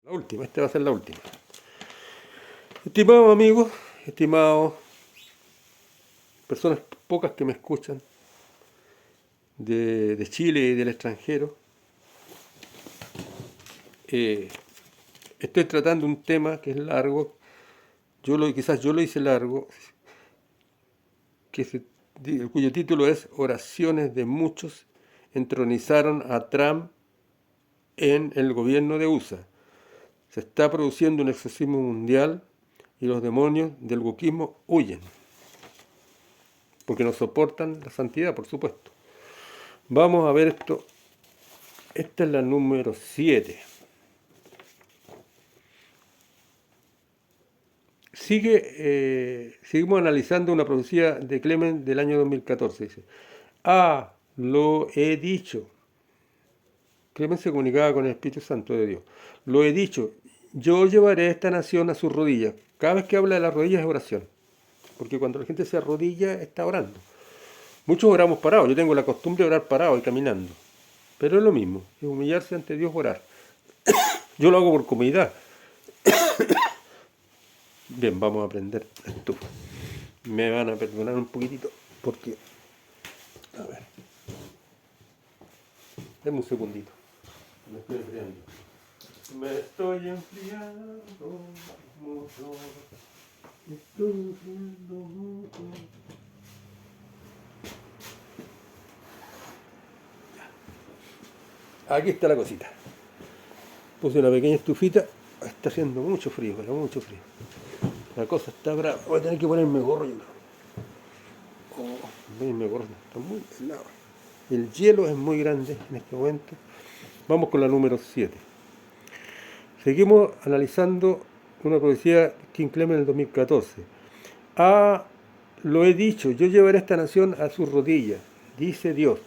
La última, esta va a ser la última. Estimados amigos, estimados personas pocas que me escuchan de Chile y del extranjero, estoy tratando un tema que es largo, quizás yo lo hice largo, cuyo título es Oraciones de muchos entronizaron a Trump en el gobierno de USA. Se está produciendo un exorcismo mundial y los demonios del wokismo huyen, porque no soportan la santidad, por supuesto. Vamos a ver esto. Esta es la número 7. Seguimos analizando una profecía de Clement del año 2014. Dice, lo he dicho. Clement se comunicaba con el Espíritu Santo de Dios. Lo he dicho, yo llevaré a esta nación a sus rodillas. Cada vez que habla de las rodillas es oración. Porque cuando la gente se arrodilla está orando. Muchos oramos parados. Yo tengo la costumbre de orar parado y caminando. Pero es lo mismo, es humillarse ante Dios, orar. Yo lo hago por comodidad. Bien, vamos a aprender esto. Me van a perdonar un poquitito porque... A ver. Denme un segundito. Me estoy enfriando. Me estoy enfriando mucho. Me estoy enfriando mucho. Aquí está la cosita. Puse una pequeña estufita. Está haciendo mucho frío, pero mucho frío. La cosa está brava. Voy a tener que ponerme gorro yo. Ponerme gorro. Está muy helado. El hielo es muy grande en este momento. Vamos con la número 7. Seguimos analizando una profecía de King Clement en el 2014. Lo he dicho, yo llevaré a esta nación a sus rodillas, dice Dios.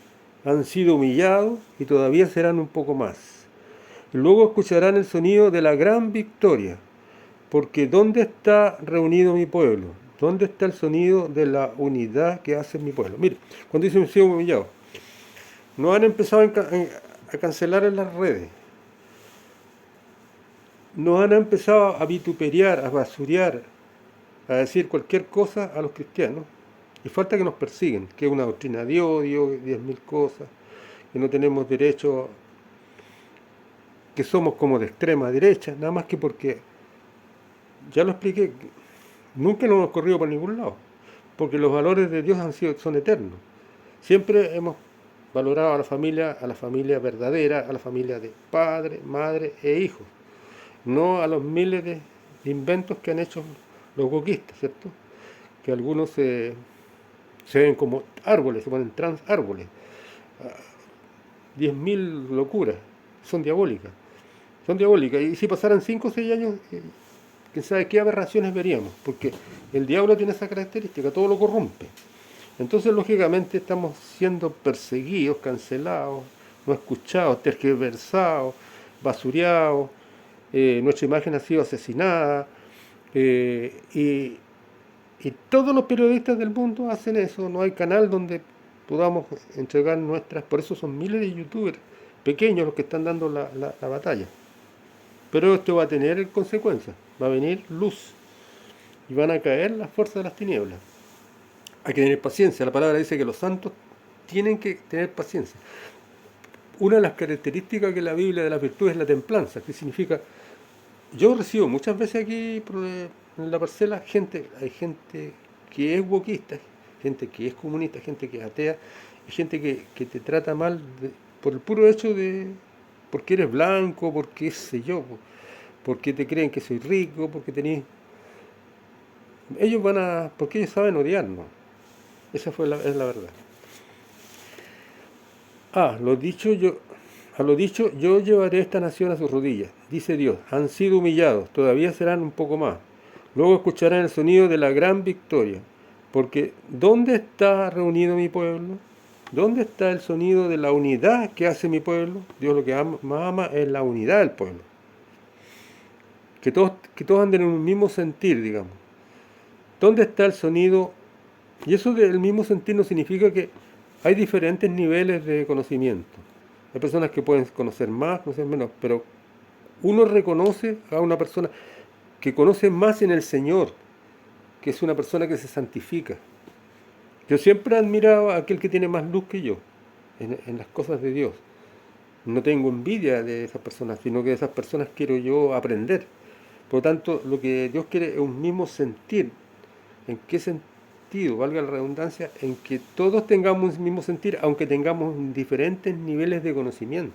Han sido humillados y todavía serán un poco más. Y luego escucharán el sonido de la gran victoria. Porque ¿dónde está reunido mi pueblo? ¿Dónde está el sonido de la unidad que hace mi pueblo? Mire, cuando dicen sido humillado, no han empezado a cancelar en las redes. Nos han empezado a vituperiar, a basurear, a decir cualquier cosa a los cristianos. Y falta que nos persiguen, que es una doctrina de odio, 10.000 cosas, que no tenemos derecho, que somos como de extrema derecha, nada más que porque, ya lo expliqué, nunca nos hemos corrido por ningún lado, porque los valores de Dios son eternos. Siempre hemos valorado a la familia verdadera, a la familia de padre, madre e hijos, no a los miles de inventos que han hecho los wokistas, ¿cierto? Que algunos se ven como árboles, se ponen trans árboles. 10.000 locuras, son diabólicas. Son diabólicas. Y si pasaran 5 o 6 años, quién sabe qué aberraciones veríamos, porque el diablo tiene esa característica, todo lo corrompe. Entonces, lógicamente, estamos siendo perseguidos, cancelados, no escuchados, tergiversados, basureados, nuestra imagen ha sido asesinada, y todos los periodistas del mundo hacen eso, no hay canal donde podamos entregar nuestras, por eso son miles de youtubers pequeños los que están dando la batalla. Pero esto va a tener consecuencias, va a venir luz y van a caer las fuerzas de las tinieblas. Hay que tener paciencia, la palabra dice que los santos tienen que tener paciencia. Una de las características que la Biblia de las virtudes es la templanza, que significa, yo recibo muchas veces aquí en la parcela hay gente que es wokista, gente que es comunista, gente que es atea, y gente que te trata mal por el puro hecho de, porque eres blanco, porque sé yo, porque te creen que soy rico, porque tenés... porque ellos saben odiarnos. Esa es la verdad. Lo dicho yo, a lo dicho, yo llevaré esta nación a sus rodillas, dice Dios. Han sido humillados, todavía serán un poco más. Luego escucharán el sonido de la gran victoria. Porque ¿dónde está reunido mi pueblo? ¿Dónde está el sonido de la unidad que hace mi pueblo? Dios lo que más ama es la unidad del pueblo. Que todos anden en un mismo sentir, digamos. ¿Dónde está el sonido? Y eso del mismo sentir no significa que hay diferentes niveles de conocimiento. Hay personas que pueden conocer más, conocer menos, pero Uno reconoce a una persona que conoce más en el Señor, que es una persona que se santifica. Yo siempre he admirado a aquel que tiene más luz que yo en las cosas de Dios. No tengo envidia de esas personas, sino que de esas personas quiero yo aprender. Por lo tanto, lo que Dios quiere es un mismo sentir. ¿En qué sentido? Valga la redundancia, en que todos tengamos un mismo sentir, aunque tengamos diferentes niveles de conocimiento.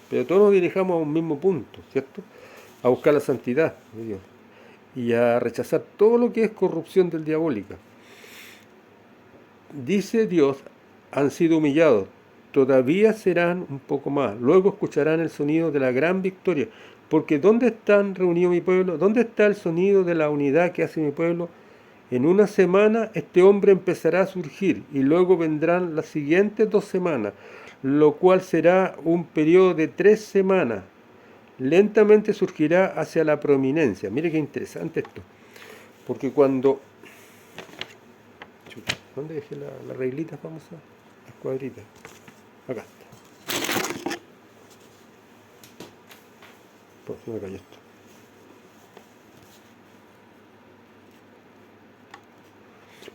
Pero todos nos dirijamos a un mismo punto, ¿cierto? A buscar la santidad de Dios y a rechazar todo lo que es corrupción del diabólica. Dice Dios, han sido humillados, todavía serán un poco más, luego escucharán el sonido de la gran victoria, porque ¿dónde están reunidos mi pueblo? ¿Dónde está el sonido de la unidad que hace mi pueblo? En una semana este hombre empezará a surgir y luego vendrán las siguientes 2 semanas, lo cual será un periodo de 3 semanas. Lentamente surgirá hacia la prominencia. Mire qué interesante esto, porque cuando... ¿Dónde dejé la reglita famosa? Las cuadritas. Acá está. Pues se me cayó esto.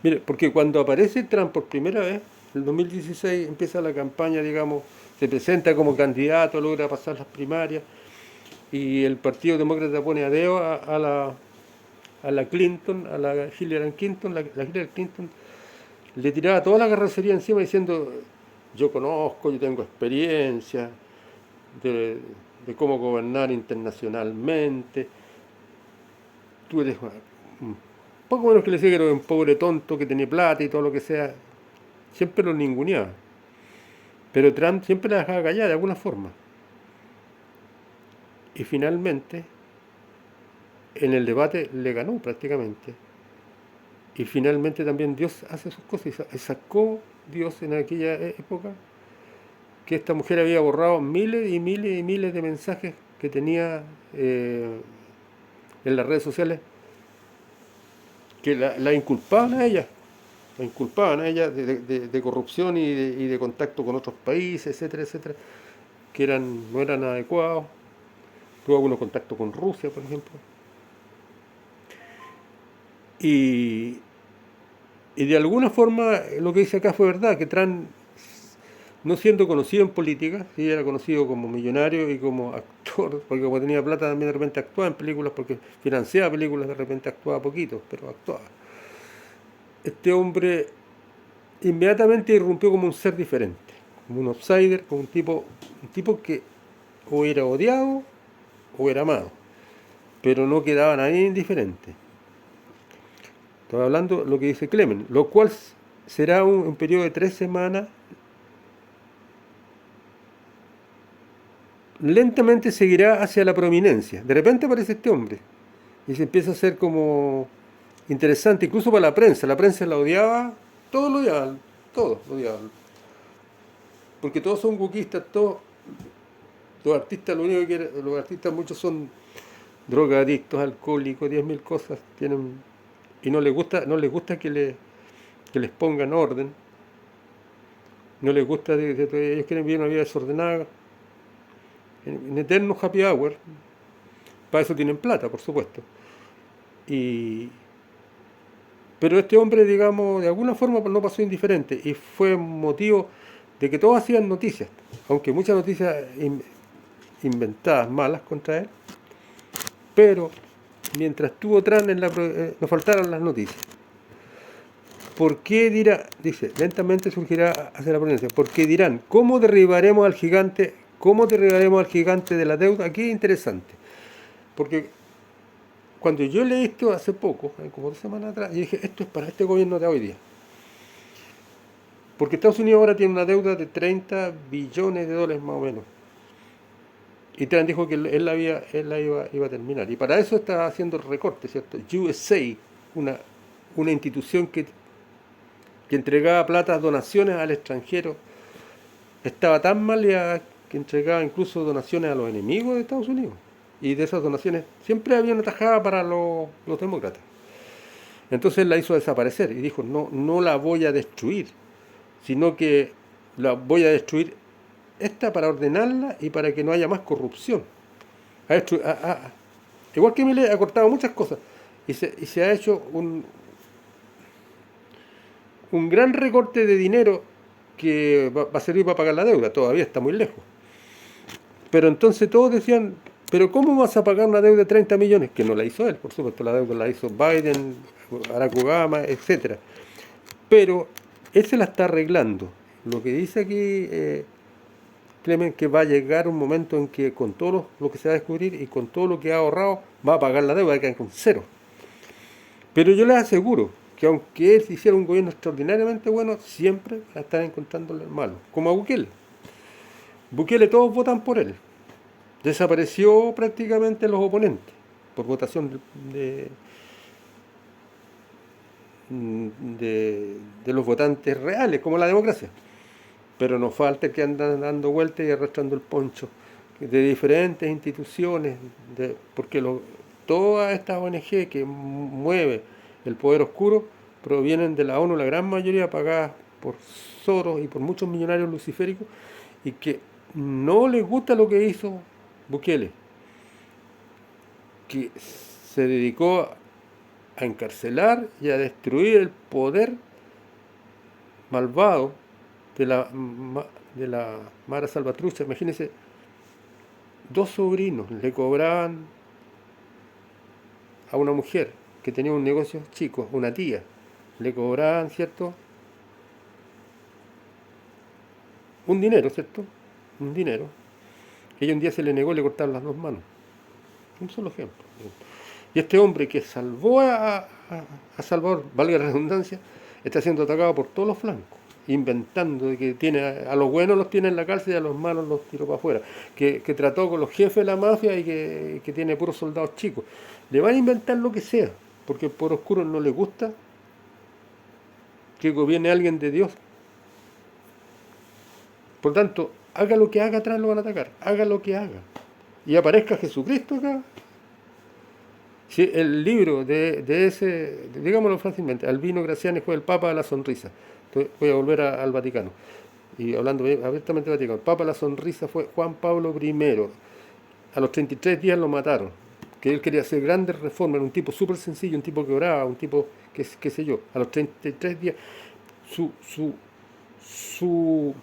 Mire, porque cuando aparece Trump por primera vez, en el 2016 empieza la campaña, digamos, se presenta como candidato, logra pasar las primarias, y el Partido Demócrata pone a dedo a la Clinton, a la Hillary Clinton, la Hillary Clinton le tiraba toda la carrocería encima diciendo, yo conozco, yo tengo experiencia de cómo gobernar internacionalmente, tú eres un poco menos que le decía que era un pobre tonto que tenía plata y todo lo que sea, siempre lo ninguneaba. Pero Trump siempre la dejaba callar de alguna forma. Y finalmente, en el debate le ganó prácticamente. Y finalmente también Dios hace sus cosas. Y sacó Dios en aquella época que esta mujer había borrado miles y miles y miles de mensajes que tenía en las redes sociales que la inculpaban a ella. La inculpaban a ella de corrupción y de contacto con otros países, etcétera, etcétera, que no eran adecuados. Tuvo algunos contactos con Rusia, por ejemplo. Y, y de alguna forma lo que dice acá fue verdad, que Trump, no siendo conocido en política, sí era conocido como millonario y como actor, porque como tenía plata también de repente actuaba en películas, porque financiaba películas, de repente actuaba poquito, pero actuaba. Este hombre inmediatamente irrumpió como un ser diferente, como un outsider, como un tipo que o era odiado o era amado, pero no quedaba nadie indiferente. Estoy hablando de lo que dice Clemen, lo cual será un periodo de 3 semanas. Lentamente seguirá hacia la prominencia. De repente aparece este hombre y se empieza a hacer como interesante, incluso para la prensa. La prensa la odiaba, todos lo odiaban. Porque todos son wokistas, todos los artistas, lo único que quieren, los artistas muchos son drogadictos, alcohólicos, 10.000 cosas tienen y no les gusta que les pongan orden, no les gusta, ellos quieren vivir una vida desordenada, en eterno happy hour, para eso tienen plata, por supuesto. Y, pero este hombre, digamos, de alguna forma no pasó indiferente y fue motivo de que todos hacían noticias, aunque muchas noticias inventadas, malas contra él, pero mientras estuvo Trump nos faltaron las noticias. ¿Por qué dirá? Dice, lentamente surgirá hacia la providencia. Porque dirán, ¿cómo derribaremos al gigante? ¿Cómo derribaremos al gigante de la deuda? Aquí es interesante. Porque cuando yo leí esto hace poco, como 2 semanas atrás, yo dije, esto es para este gobierno de hoy día. Porque Estados Unidos ahora tiene una deuda de 30 billones de dólares más o menos. Y Trump dijo que él la iba a terminar. Y para eso está haciendo recortes, ¿cierto? USA, una institución que entregaba plata, donaciones al extranjero, estaba tan mal que entregaba incluso donaciones a los enemigos de Estados Unidos. Y de esas donaciones siempre había una tajada para los demócratas. Entonces la hizo desaparecer y dijo, no la voy a destruir, sino que la voy a destruir esta para ordenarla y para que no haya más corrupción. igual que Milei, ha cortado muchas cosas. Y se ha hecho un gran recorte de dinero que va a servir para pagar la deuda. Todavía está muy lejos. Pero entonces todos decían, pero ¿cómo vas a pagar una deuda de 30 millones? Que no la hizo él, por supuesto, la deuda la hizo Biden, Barack Obama, etcétera. Pero él se la está arreglando. Lo que dice aquí Clemen, que va a llegar un momento en que con todo lo que se va a descubrir y con todo lo que ha ahorrado, va a pagar la deuda, va a quedar con cero. Pero yo les aseguro que aunque él hiciera un gobierno extraordinariamente bueno, siempre va a estar encontrándole el malo. Como a Bukele. Bukele todos votan por él. Desapareció prácticamente los oponentes por votación de los votantes reales, como la democracia. Pero nos falta que andan dando vueltas y arrastrando el poncho de diferentes instituciones, porque todas estas ONG que mueve el poder oscuro provienen de la ONU, la gran mayoría pagadas por Soros y por muchos millonarios luciféricos, y que no les gusta lo que hizo Bukele, que se dedicó a encarcelar y a destruir el poder malvado de la Mara Salvatrucha. Imagínense, dos sobrinos le cobraban a una mujer que tenía un negocio chico, una tía, le cobraban, ¿cierto? Un dinero, ¿cierto? Un dinero. Ella un día se le negó y le cortaron las dos manos. Un solo ejemplo. Y este hombre que salvó a Salvador, valga la redundancia, está siendo atacado por todos los flancos, inventando de que tiene a los buenos los tiene en la cárcel y a los malos los tiró para afuera, que trató con los jefes de la mafia y que tiene puros soldados chicos. Le van a inventar lo que sea, porque por oscuro no le gusta que gobierne alguien de Dios. Por tanto, haga lo que haga, atrás lo van a atacar, haga lo que haga. Y aparezca Jesucristo acá. Si el libro de ese, digámoslo fácilmente, Albino Graciani fue el Papa de la Sonrisa. Entonces, voy a volver al Vaticano. Y hablando abiertamente del Vaticano, el Papa de la Sonrisa fue Juan Pablo I. A los 33 días lo mataron. Que él quería hacer grandes reformas, era un tipo súper sencillo, un tipo que oraba, un tipo, qué sé yo. A los 33 días, su, su, su,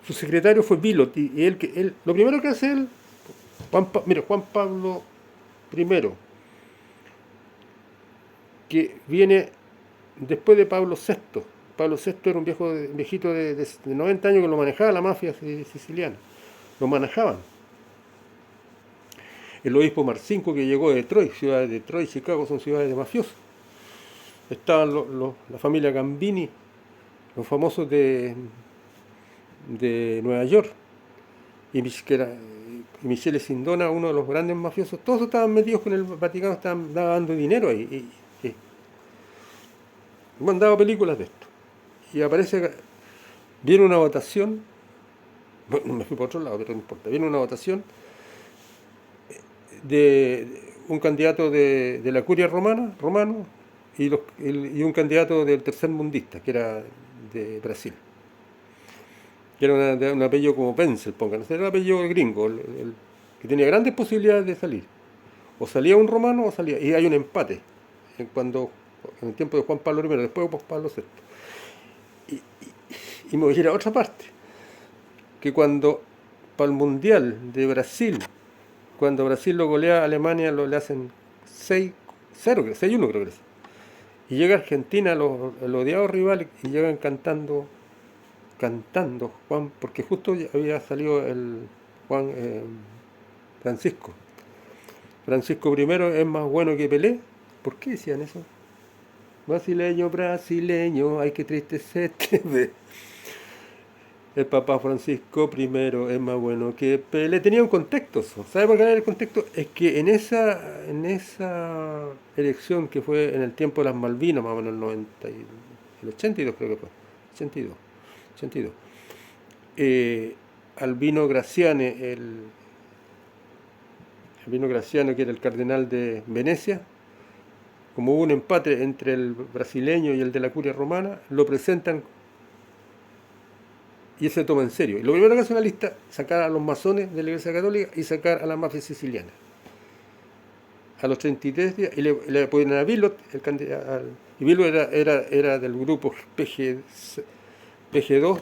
su secretario fue Bilot. Y lo primero que hace él, Juan Pablo I, que viene después de Pablo VI. Pablo VI era un viejito de 90 años que lo manejaba la mafia siciliana. Lo manejaban. El obispo Marcinko, que llegó de Detroit, ciudad de Detroit y Chicago son ciudades de mafiosos. Estaban la familia Gambini, los famosos de Nueva York, y Michele Sindona, uno de los grandes mafiosos. Todos estaban metidos con el Vaticano, estaban dando dinero ahí. Y mandaba películas de esto. Y aparece, viene una votación, bueno, me fui por otro lado, pero no importa, viene una votación de un candidato de la curia romano, y un candidato del tercer mundista, que era de Brasil, que era un apellido como Wenzel, pónganse, era un apellido gringo, que tenía grandes posibilidades de salir. O salía un romano o salía, y hay un empate, en el tiempo de Juan Pablo I, después de Pablo VI. Y me voy a ir a otra parte, que para el Mundial de Brasil, cuando Brasil lo golea a Alemania, le hacen 6-0, 6-1 creo que es. Y llega Argentina, el odiado rival, y llegan cantando Juan, porque justo había salido el Juan Francisco. Francisco I es más bueno que Pelé. ¿Por qué decían eso? Brasileño, brasileño, ay qué triste se te ve. El Papa Francisco I es más bueno que Pelé. Tenía un contexto. ¿Sabe por qué era el contexto? Es que en esa elección que fue en el tiempo de las Malvinas, más o menos el 82 creo que fue. 82. Albino Graciani, Albino Graciano, que era el cardenal de Venecia, como hubo un empate entre el brasileño y el de la curia romana, lo presentan y se toma en serio. Y lo primero que hace una lista es sacar a los masones de la Iglesia Católica y sacar a la mafia siciliana. A los 33 días, y le ponen a Bilot, y Bilot era del grupo PG2,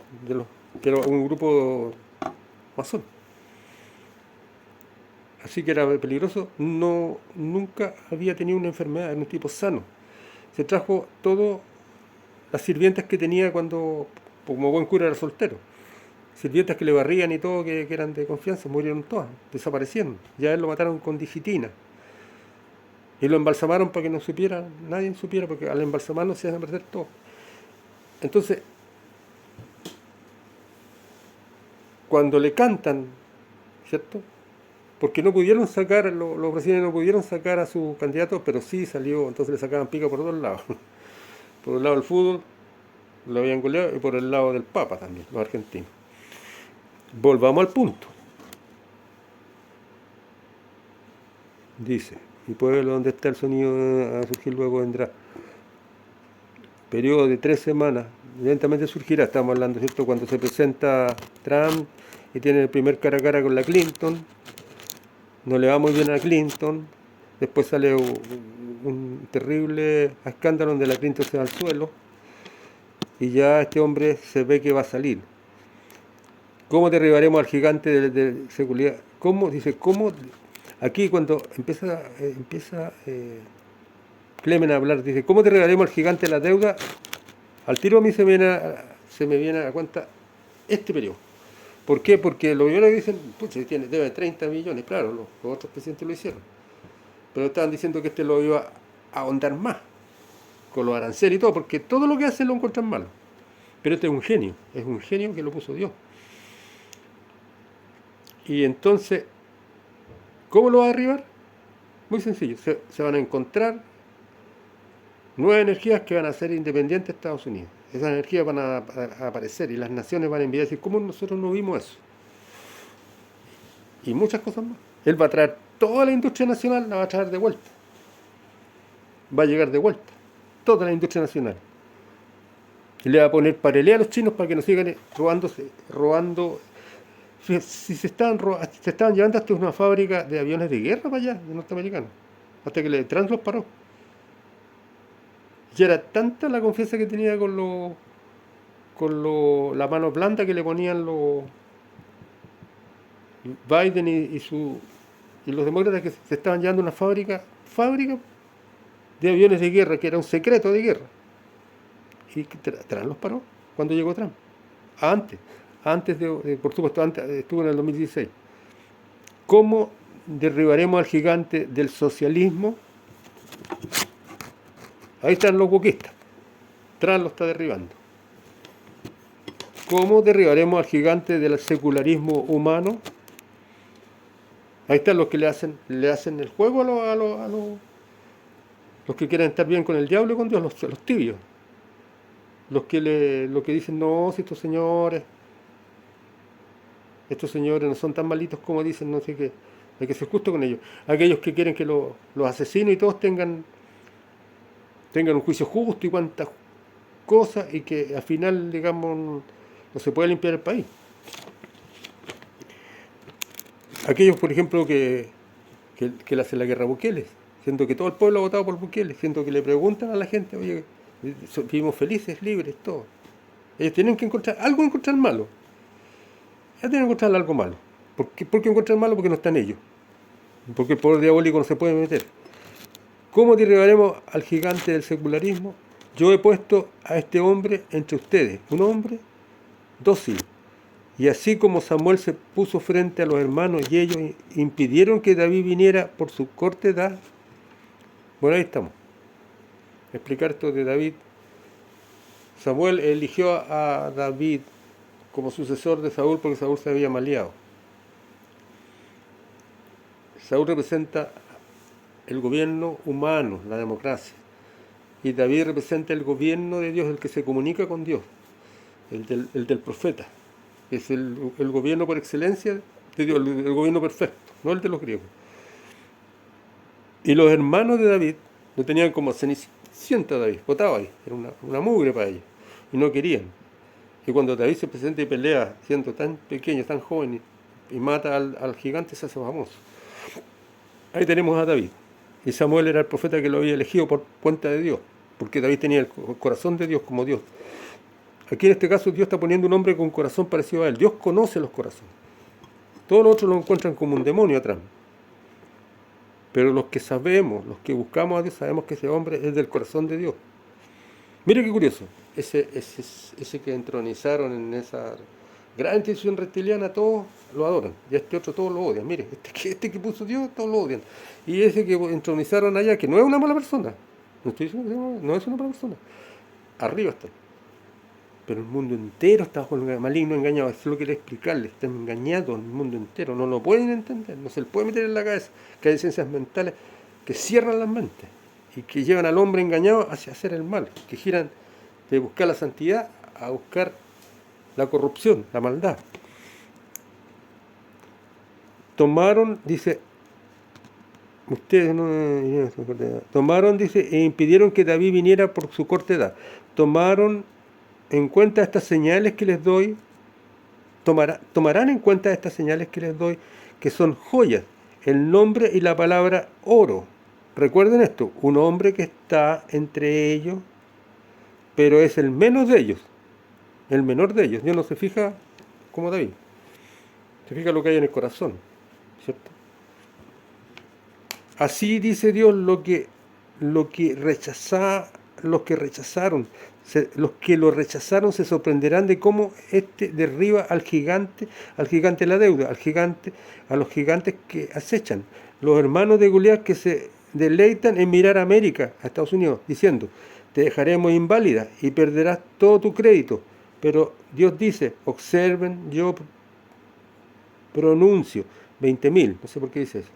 que era un grupo masón. Así que era peligroso. No, nunca había tenido una enfermedad, era un tipo sano. Se trajo todo las sirvientas que tenía cuando, como buen cura, era soltero. Sirvientas que le barrían y todo, que eran de confianza, murieron todas, desaparecieron. Ya él lo mataron con digitina. Y lo embalsamaron para que no supiera, nadie supiera, porque al embalsamarlo se iban a perder todo. Entonces, cuando le cantan, ¿cierto? Porque no pudieron sacar, los brasileños no pudieron sacar a su candidato, pero sí salió, entonces le sacaban pica por dos lados. Por el lado del fútbol, lo habían goleado, y por el lado del Papa también, los argentinos. Volvamos al punto. Dice, mi pueblo donde está el sonido a surgir luego vendrá. Periodo de 3 semanas, lentamente surgirá, estamos hablando, ¿cierto? Cuando se presenta Trump y tiene el primer cara a cara con la Clinton, no le va muy bien a Clinton, después sale un terrible escándalo donde la Clinton se va al suelo, y ya este hombre se ve que va a salir. ¿Cómo derribaremos al gigante de seguridad? ¿Cómo? Dice, ¿cómo? Aquí cuando empieza Clemen a hablar, dice, ¿cómo derribaremos al gigante de la deuda? Al tiro a mí se me viene a la cuenta este periodo. ¿Por qué? Porque lo primero que dicen, pucha, debe 30 millones, claro, los otros presidentes lo hicieron. Pero estaban diciendo que este lo iba a ahondar más, con los aranceles y todo, porque todo lo que hace lo encuentran malo. Pero este es un genio que lo puso Dios. Y entonces, ¿cómo lo va a derribar? Muy sencillo, se van a encontrar nuevas energías que van a ser independientes de Estados Unidos. Esas energías van a aparecer y las naciones van a enviar y decir, ¿cómo nosotros no vimos eso? Y muchas cosas más. Él va a traer toda la industria nacional, la va a traer de vuelta. Va a llegar de vuelta. Toda la industria nacional. Y le va a poner parelé a los chinos para que nos sigan robando. Si se estaban llevando hasta una fábrica de aviones de guerra para allá, de norteamericanos. Hasta que Trump los paró. Y era tanta la confianza que tenía con la mano blanda que le ponían los Biden y los demócratas, que se estaban llevando una fábrica de aviones de guerra, que era un secreto de guerra. Y Trump los paró cuando llegó Trump. Antes por supuesto, antes, estuvo en el 2016. ¿Cómo derribaremos al gigante del socialismo? Ahí están los wokistas. Trump lo está derribando. ¿Cómo derribaremos al gigante del secularismo humano? Ahí están los que le hacen el juego a los que quieren estar bien con el diablo y con Dios, los tibios. Los que dicen, no, si estos señores no son tan malitos como dicen, no sé qué, hay que ser justo con ellos. Aquellos que quieren que los asesinos y todos tengan un juicio justo y cuantas cosas, y que al final, digamos, no se puede limpiar el país. Aquellos, por ejemplo, que le hacen la guerra a Bukele, siendo que todo el pueblo ha votado por Bukele, siendo que le preguntan a la gente, oye, vivimos felices, libres, todo. Ellos tienen que encontrar malo. Ya tienen que encontrar algo malo. ¿Por qué encuentran malo? Porque no están ellos. Porque el poder diabólico no se puede meter. ¿Cómo derribaremos al gigante del secularismo? Yo he puesto a este hombre entre ustedes, un hombre dócil. Y así como Samuel se puso frente a los hermanos y ellos impidieron que David viniera por su corta edad. Bueno, ahí estamos. Explicar esto de David. Samuel eligió a David como sucesor de Saúl porque Saúl se había maleado. Saúl representa el gobierno humano, la democracia. Y David representa el gobierno de Dios, el que se comunica con Dios, el del profeta. Es el gobierno por excelencia de Dios, el gobierno perfecto, no el de los griegos. Y los hermanos de David lo tenían como cenicienta a David, votaba ahí, era una mugre para ellos, y no querían. Y cuando David se presenta y pelea, siendo tan pequeño, tan joven, y mata al gigante, se hace famoso. Ahí tenemos a David. Y Samuel era el profeta que lo había elegido por cuenta de Dios, porque David tenía el corazón de Dios como Dios. Aquí en este caso Dios está poniendo un hombre con un corazón parecido a él. Dios conoce los corazones. Todos los otros lo encuentran como un demonio atrás. Pero los que sabemos, los que buscamos a Dios, sabemos que ese hombre es del corazón de Dios. Mire qué curioso. Ese que entronizaron en esa gran institución reptiliana, todos lo adoran. Y este otro todos lo odian. Mire, este que puso Dios, todos lo odian. Y ese que entronizaron allá, que no es una mala persona. No estoy diciendo que no es una mala persona. Arriba está. Pero el mundo entero está bajo el maligno engañado. Eso es lo que quería explicarles. Están engañados el mundo entero. No lo pueden entender. No se les puede meter en la cabeza que hay ciencias mentales que cierran las mentes y que llevan al hombre engañado hacia hacer el mal. Que giran de buscar la santidad a buscar la corrupción, la maldad. Tomaron, dice, ustedes no tomaron, dice, e impidieron que David viniera por su corta edad. Tomaron en cuenta estas señales que les doy, tomarán en cuenta estas señales que les doy, que son joyas, el nombre y la palabra oro. Recuerden esto, un hombre que está entre ellos, pero es el menos de ellos, el menor de ellos. Dios no se fija como David, se fija lo que hay en el corazón, ¿cierto? Así dice Dios los que rechazaron, los que lo rechazaron se sorprenderán de cómo derriba al gigante de la deuda, a los gigantes que acechan, los hermanos de Goliat que se deleitan en mirar a América, a Estados Unidos, diciendo, te dejaremos inválida y perderás todo tu crédito. Pero Dios dice, observen, yo pronuncio, 20.000, no sé por qué dice eso.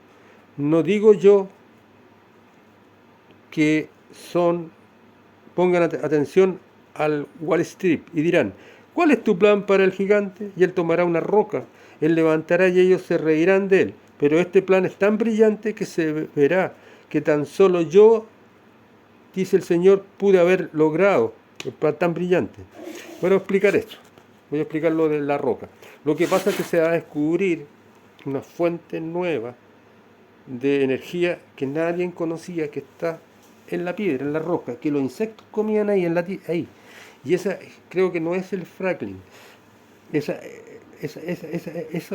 No digo yo que pongan atención al Wall Street y dirán, ¿cuál es tu plan para el gigante? Y él tomará una roca, él levantará y ellos se reirán de él. Pero este plan es tan brillante que se verá que tan solo yo, dice el Señor, pude haber logrado el plan tan brillante. Voy a explicar esto, voy a explicar lo de la roca. Lo que pasa es que se va a descubrir una fuente nueva de energía que nadie conocía, que está en la piedra, en la roca, que los insectos comían ahí, ahí. Y esa creo que no es el fracking. Eso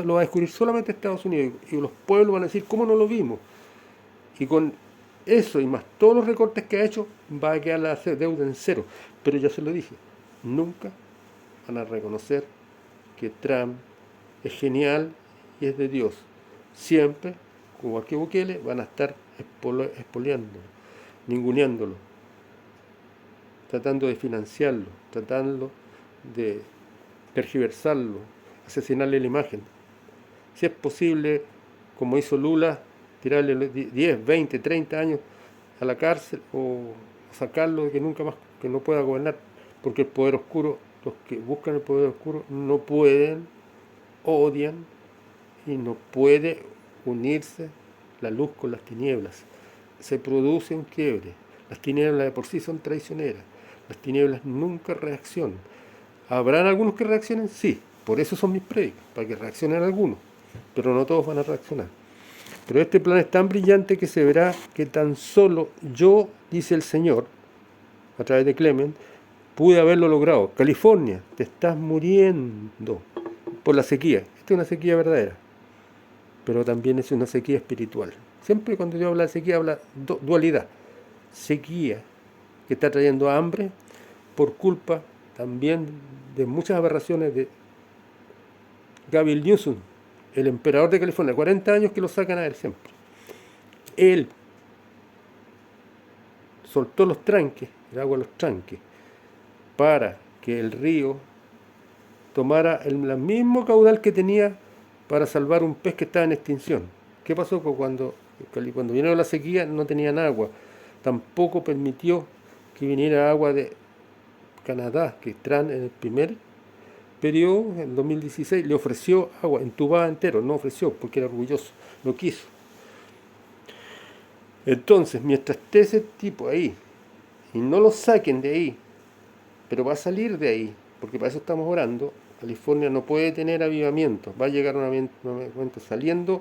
lo va a descubrir solamente Estados Unidos. Y los pueblos van a decir, ¿cómo no lo vimos? Y con eso y más todos los recortes que ha hecho, va a quedar la deuda en cero. Pero ya se lo dije, nunca van a reconocer que Trump es genial y es de Dios. Siempre, como que Bukele, van a estar expoliándolo, ninguneándolo, tratando de financiarlo, tratando de tergiversarlo, asesinarle la imagen. Si es posible, como hizo Lula, tirarle 10, 20, 30 años a la cárcel o sacarlo de que nunca más, que no pueda gobernar, porque el poder oscuro, los que buscan el poder oscuro, no pueden, odian y no puede unirse la luz con las tinieblas. Se produce un quiebre. Las tinieblas de por sí son traicioneras. Las tinieblas nunca reaccionan. ¿Habrán algunos que reaccionen? Sí. Por eso son mis prédicas, para que reaccionen algunos. Pero no todos van a reaccionar. Pero este plan es tan brillante que se verá que tan solo yo, dice el Señor, a través de Clement, pude haberlo logrado. California, te estás muriendo por la sequía. Esta es una sequía verdadera, pero también es una sequía espiritual. Siempre cuando Dios habla de sequía, habla dualidad. Sequía que está trayendo hambre por culpa también de muchas aberraciones de Gavin Newsom, el emperador de California, 40 años que lo sacan a él siempre. Él soltó los tranques, el agua de los tranques, para que el río tomara el mismo caudal que tenía para salvar un pez que estaba en extinción. ¿Qué pasó? Pues cuando vino la sequía no tenían agua. Tampoco permitió que viniera agua de Canadá, que Trump en el primer periodo, en 2016, le ofreció agua entubada entero, no ofreció porque era orgulloso, no quiso. Entonces, mientras esté ese tipo ahí, y no lo saquen de ahí, pero va a salir de ahí, porque para eso estamos orando. California no puede tener avivamiento, va a llegar un momento saliendo,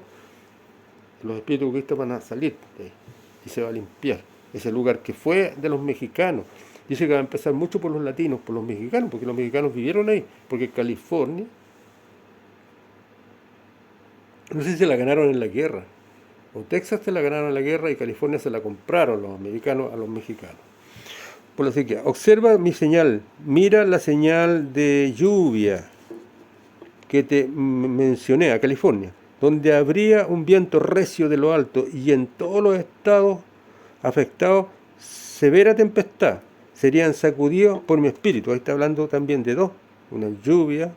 los espíritus de Cristo van a salir de ahí, y se va a limpiar ese lugar que fue de los mexicanos. Dice que va a empezar mucho por los latinos, por los mexicanos, porque los mexicanos vivieron ahí, porque California, no sé si se la ganaron en la guerra, o Texas se la ganaron en la guerra y California se la compraron los americanos a los mexicanos. Por la sequía, observa mi señal, mira la señal de lluvia que te mencioné a California, donde habría un viento recio de lo alto y en todos los estados afectados severa tempestad, serían sacudidos por mi espíritu. Ahí está hablando también de dos, una lluvia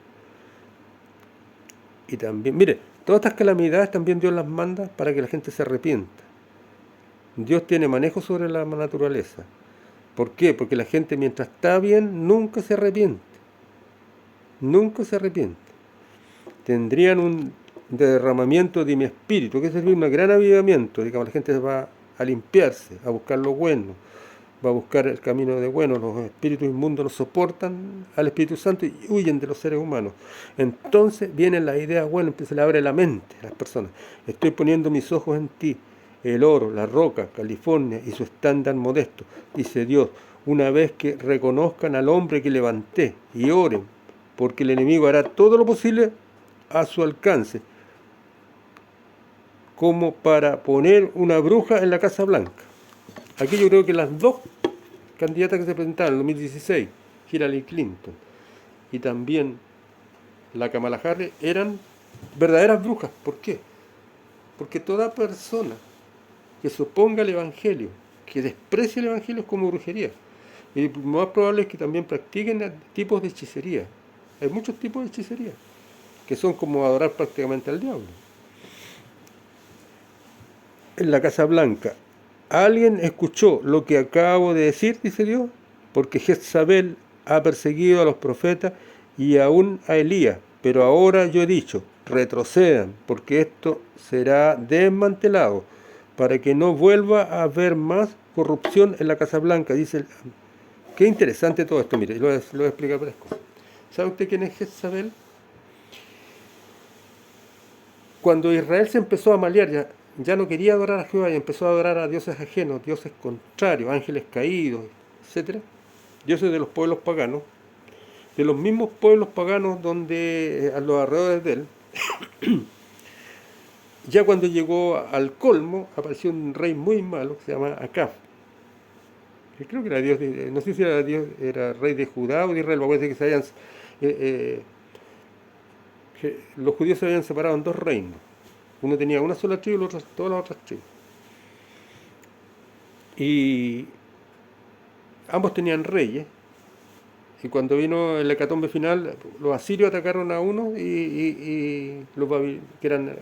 y también, mire, todas estas calamidades también Dios las manda para que la gente se arrepienta. Dios tiene manejo sobre la naturaleza. ¿Por qué? Porque la gente mientras está bien nunca se arrepiente. Nunca se arrepiente. Tendrían un derramamiento de mi espíritu, que es un gran avivamiento. Digamos, la gente va a limpiarse, a buscar lo bueno, va a buscar el camino de bueno. Los espíritus inmundos no soportan al Espíritu Santo y huyen de los seres humanos. Entonces vienen las ideas buenas, se le abre la mente a las personas. Estoy poniendo mis ojos en ti. El oro, la roca, California y su estándar modesto, dice Dios, una vez que reconozcan al hombre que levanté y oren, porque el enemigo hará todo lo posible a su alcance, como para poner una bruja en la Casa Blanca. Aquí yo creo que las dos candidatas que se presentaron en 2016, Hillary Clinton y también la Kamala Harris, eran verdaderas brujas. ¿Por qué? Porque toda persona que se oponga al Evangelio, que desprecie el Evangelio, es como brujería. Y lo más probable es que también practiquen tipos de hechicería. Hay muchos tipos de hechicería, que son como adorar prácticamente al diablo. En la Casa Blanca, ¿alguien escuchó lo que acabo de decir? Dice Dios, porque Jezabel ha perseguido a los profetas y aún a Elías, pero ahora yo he dicho, retrocedan, porque esto será desmantelado, para que no vuelva a haber más corrupción en la Casa Blanca. Dice, qué interesante todo esto, mire, lo voy a explicar varias cosas. ¿Sabe usted quién es Jezabel? Cuando Israel se empezó a malear, ya no quería adorar a Jehová y empezó a adorar a dioses ajenos, dioses contrarios, ángeles caídos, etcétera, dioses de los pueblos paganos, de los mismos pueblos paganos donde a los alrededores de él. Ya cuando llegó al colmo, apareció un rey muy malo que se llama Acab, que creo que era dios, no sé si era dios, era rey de Judá o de Israel, parece que se habían, que los judíos se habían separado en dos reinos. Uno tenía una sola tribu y el otro todas las otras tribus. Y ambos tenían reyes. Y cuando vino el hecatombe final, los asirios atacaron a uno y los que eran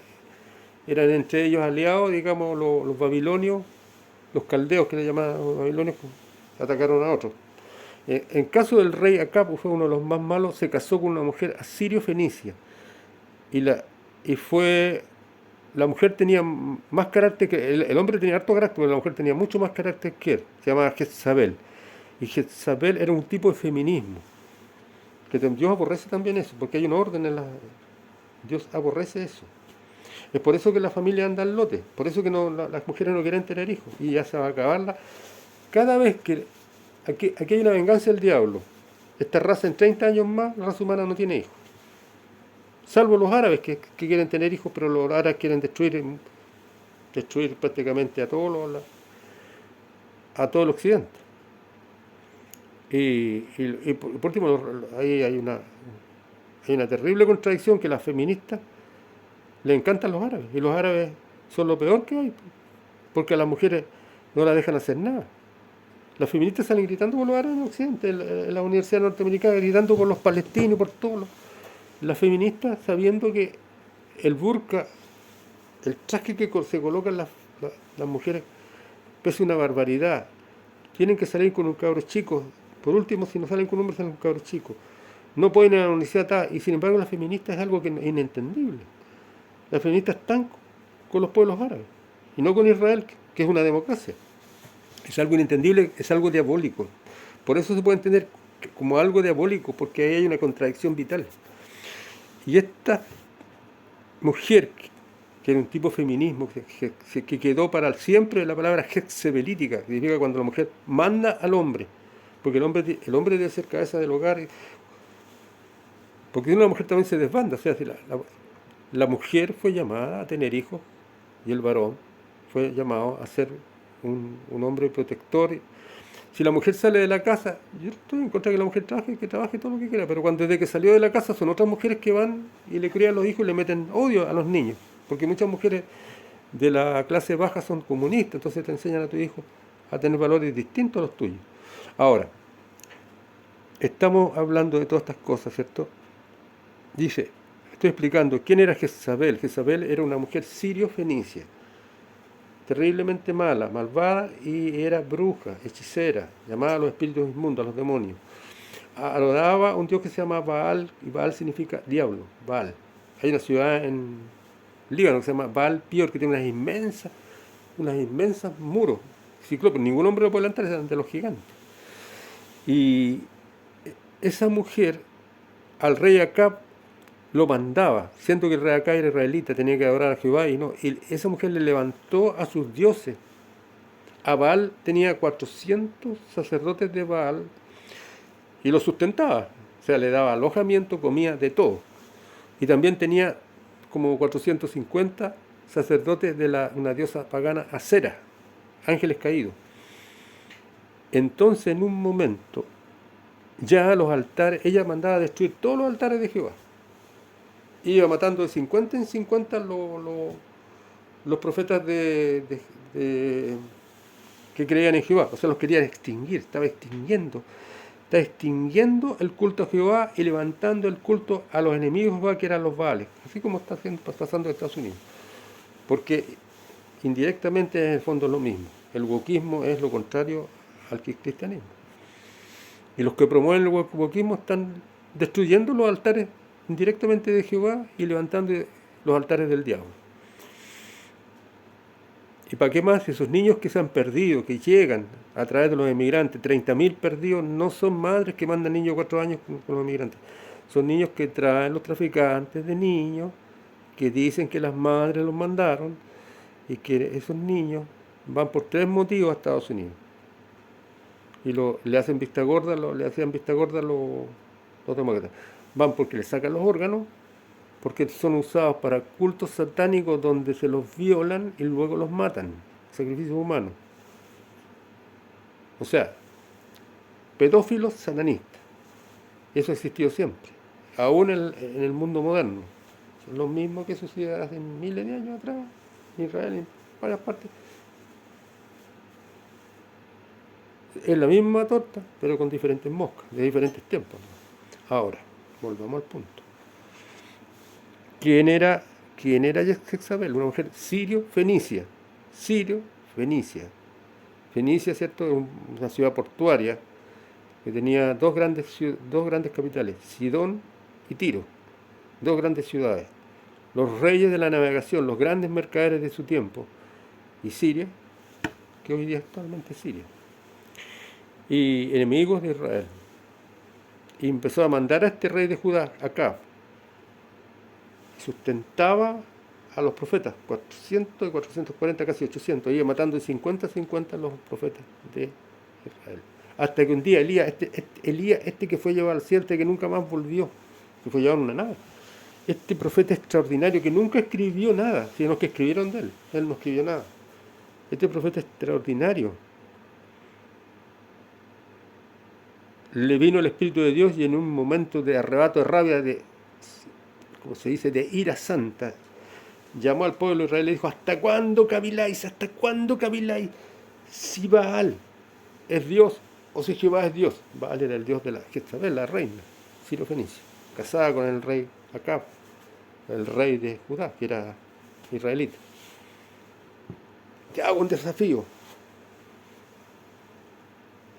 entre ellos aliados, digamos, los babilonios, los caldeos que le llamaban los babilonios, pues, atacaron a otros. En caso del rey Acab, fue uno de los más malos, se casó con una mujer asirio-fenicia. Y fue... La mujer tenía más carácter que... El hombre tenía harto carácter, pero la mujer tenía mucho más carácter que él. Se llamaba Jezabel. Y Jezabel era un tipo de feminismo. Que Dios aborrece también eso, porque hay un orden en la... Dios aborrece eso. Es por eso que la familia anda al lote. Por eso que las mujeres no quieren tener hijos. Y ya se va a acabarla. Cada vez que... Aquí hay una venganza del diablo. Esta raza en 30 años más, la raza humana no tiene hijos. Salvo los árabes que quieren tener hijos, pero los árabes quieren destruir prácticamente a todo el occidente. Y por último, ahí hay una terrible contradicción, que las feministas les encantan los árabes, y los árabes son lo peor que hay, porque a las mujeres no las dejan hacer nada. Las feministas salen gritando por los árabes en occidente, en la universidad norteamericana, gritando por los palestinos, por todos las feministas, sabiendo que el burka, el traje que se colocan las mujeres, pesa una barbaridad. Tienen que salir con un cabro chico. Por último, si no salen con un hombre, salen con un cabro chico. No pueden ir a la universidad, y sin embargo las feministas es algo que es inentendible. Las feministas están con los pueblos árabes, y no con Israel, que es una democracia. Es algo inentendible, es algo diabólico. Por eso se pueden tener como algo diabólico, porque ahí hay una contradicción vital. Y esta mujer, que era un tipo de feminismo, que quedó para siempre la palabra jezebelítica, que significa cuando la mujer manda al hombre, porque el hombre debe ser cabeza del hogar, porque si no la mujer también se desbanda, o sea, si la mujer fue llamada a tener hijos y el varón fue llamado a ser un hombre protector. Si la mujer sale de la casa, yo estoy en contra de que la mujer que trabaje todo lo que quiera, pero cuando desde que salió de la casa son otras mujeres que van y le crían a los hijos y le meten odio a los niños, porque muchas mujeres de la clase baja son comunistas, entonces te enseñan a tu hijo a tener valores distintos a los tuyos. Ahora, estamos hablando de todas estas cosas, ¿cierto? Dice, estoy explicando quién era Jezabel. Jezabel era una mujer sirio-fenicia, terriblemente mala, malvada, y era bruja, hechicera, llamada a los espíritus inmundos, a los demonios. Adoraba a un dios que se llama Baal, y Baal significa diablo, Baal. Hay una ciudad en Líbano que se llama Baal Pior, que tiene unas inmensas muros, ciclopes, ningún hombre lo puede levantar, eran de los gigantes. Y esa mujer, al rey Acab, lo mandaba, siendo que el rey Acab era israelita, tenía que adorar a Jehová, y esa mujer le levantó a sus dioses. A Baal tenía 400 sacerdotes de Baal y lo sustentaba, o sea, le daba alojamiento, comía, de todo. Y también tenía como 450 sacerdotes de una diosa pagana, Acera, ángeles caídos. Entonces, en un momento, ya los altares, ella mandaba a destruir todos los altares de Jehová. Iba matando de 50 en 50 los profetas que creían en Jehová. O sea, los querían extinguir, estaba extinguiendo el culto a Jehová y levantando el culto a los enemigos de Jehová, que eran los Baales, así como está pasando en Estados Unidos. Porque indirectamente en el fondo es lo mismo. El wokismo es lo contrario al cristianismo. Y los que promueven el wokismo están destruyendo los altares indirectamente de Jehová y levantando los altares del diablo. ¿Y para qué más? Esos niños que se han perdido, que llegan a través de los emigrantes, 30.000 perdidos, no son madres que mandan niños de 4 años con los emigrantes. Son niños que traen los traficantes de niños, que dicen que las madres los mandaron, y que esos niños van por 3 motivos a Estados Unidos. Y le hacen vista gorda, los demócratas. Van porque les sacan los órganos, porque son usados para cultos satánicos donde se los violan y luego los matan, sacrificios humanos. O sea, pedófilos satanistas. Eso ha existido siempre, aún en el mundo moderno. Son los mismos que sucedía hace miles de años atrás, en Israel, en varias partes. Es la misma torta, pero con diferentes moscas, de diferentes tiempos. Ahora, volvamos al punto. ¿Quién era Jezabel? Una mujer sirio-fenicia. Sirio-fenicia. Fenicia, ¿cierto? Es una ciudad portuaria que tenía dos grandes capitales, Sidón y Tiro. 2 grandes ciudades. Los reyes de la navegación, los grandes mercaderes de su tiempo. Y Siria, que hoy día actualmente es Siria. Y enemigos de Israel. Y empezó a mandar a este rey de Judá, Acab. Sustentaba a los profetas, 400 y 440, casi 800, iba matando de 50 a 50 a los profetas de Israel. Hasta que un día Elías, que fue llevado al cielo, que nunca más volvió, que fue llevado en una nave. Este profeta extraordinario que nunca escribió nada, sino que escribieron de él. Él no escribió nada. Este profeta extraordinario. Le vino el Espíritu de Dios y en un momento de arrebato de rabia, como se dice, de ira santa, llamó al pueblo de Israel y le dijo: ¿hasta cuándo caviláis? ¿Hasta cuándo caviláis? Si Baal es Dios o si Jehová es Dios. Baal era el dios de la Jezabel, la reina sirio-fenicia, casada con el rey Acab, el rey de Judá, que era israelita. Te hago un desafío.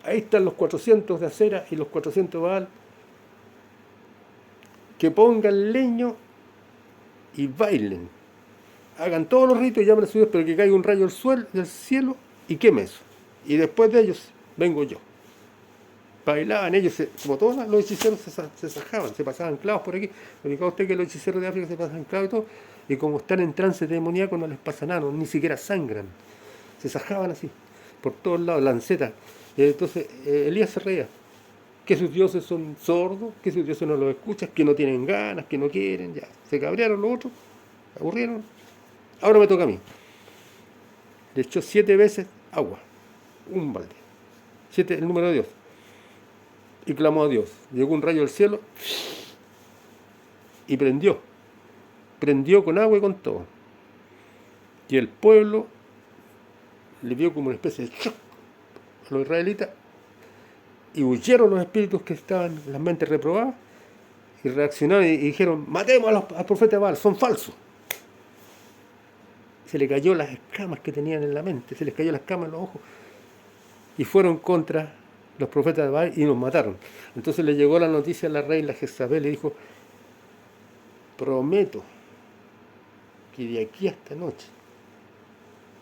Ahí están los 400 de Acera y los 400 de Baal. Que pongan leño y bailen. Hagan todos los ritos y llamen a su Dios, pero que caiga un rayo del cielo y queme eso. Y después de ellos vengo yo. bailaban ellos, como todos los hechiceros se sajaban, se pasaban clavos por aquí. Me dijo usted que los hechiceros de África se pasan clavos y todo, y como están en trance demoníaco no les pasa nada, ni siquiera sangran. Se sajaban así, por todos lados, lancetas. Entonces Elías se reía, que sus dioses son sordos, que sus dioses no los escuchan, que no tienen ganas, que no quieren, ya. Se cabrearon los otros, se aburrieron. Ahora me toca a mí. Le echó 7 veces agua, un balde. 7, el número de Dios. Y clamó a Dios. Llegó un rayo del cielo y prendió. Prendió con agua y con todo. Y el pueblo le vio como una especie de shock a los israelitas y huyeron los espíritus que estaban en las mentes reprobadas y reaccionaron y dijeron: matemos al profeta de Baal, son falsos. Se le cayó las escamas que tenían en la mente, se les cayó las escamas en los ojos y fueron contra los profetas de Baal y los mataron. Entonces le llegó la noticia a la reina Jezabel y dijo: prometo que de aquí a esta noche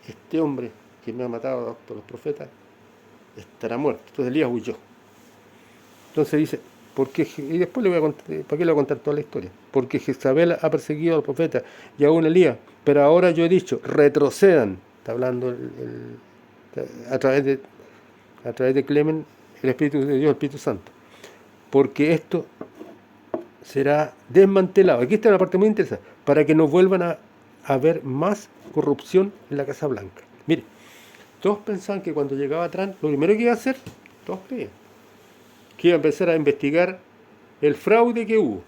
este hombre que me ha matado a los profetas estará muerto. Entonces Elías huyó. Entonces dice, y después le voy a contar, ¿para qué le voy a contar toda la historia? Porque Jezabel ha perseguido a los profetas y aún Elías, pero ahora yo he dicho, retrocedan. Está hablando a través de Clemen, el Espíritu de Dios, el Espíritu Santo. Porque esto será desmantelado. Aquí está una parte muy interesante, para que no vuelvan a haber más corrupción en la Casa Blanca. Mire, todos pensaban que cuando llegaba Trump, lo primero que iba a hacer, todos creían, que iba a empezar a investigar el fraude que hubo.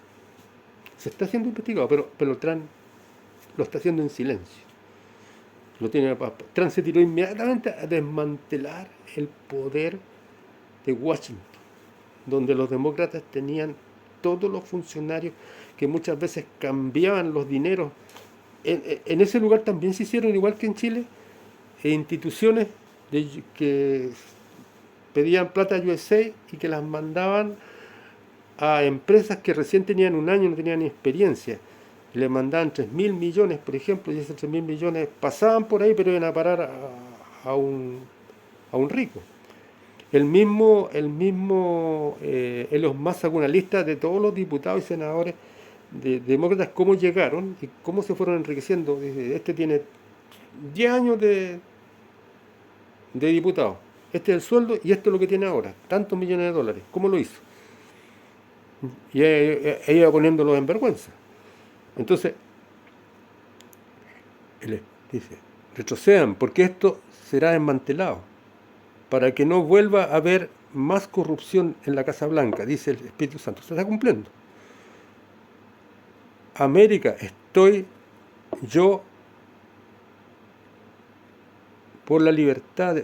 Se está haciendo investigado, pero Trump lo está haciendo en silencio. Trump se tiró inmediatamente a desmantelar el poder de Washington, donde los demócratas tenían todos los funcionarios que muchas veces cambiaban los dineros. En ese lugar también se hicieron, igual que en Chile, instituciones que pedían plata a USA y que las mandaban a empresas que recién tenían un año, no tenían ni experiencia. Le mandaban 3.000 millones, por ejemplo, y esos 3.000 millones pasaban por ahí, pero iban a parar a un rico. El mismo Elon Musk sacó una lista de todos los diputados y senadores de demócratas, cómo llegaron y cómo se fueron enriqueciendo. Dice, este tiene 10 años de diputado, este es el sueldo y esto es lo que tiene ahora, tantos millones de dólares. ¿Cómo lo hizo? Y ella iba poniéndolo en vergüenza. Entonces, él dice, retrocedan, porque esto será desmantelado, para que no vuelva a haber más corrupción en la Casa Blanca, dice el Espíritu Santo. Se está cumpliendo. América, estoy yo por la libertad.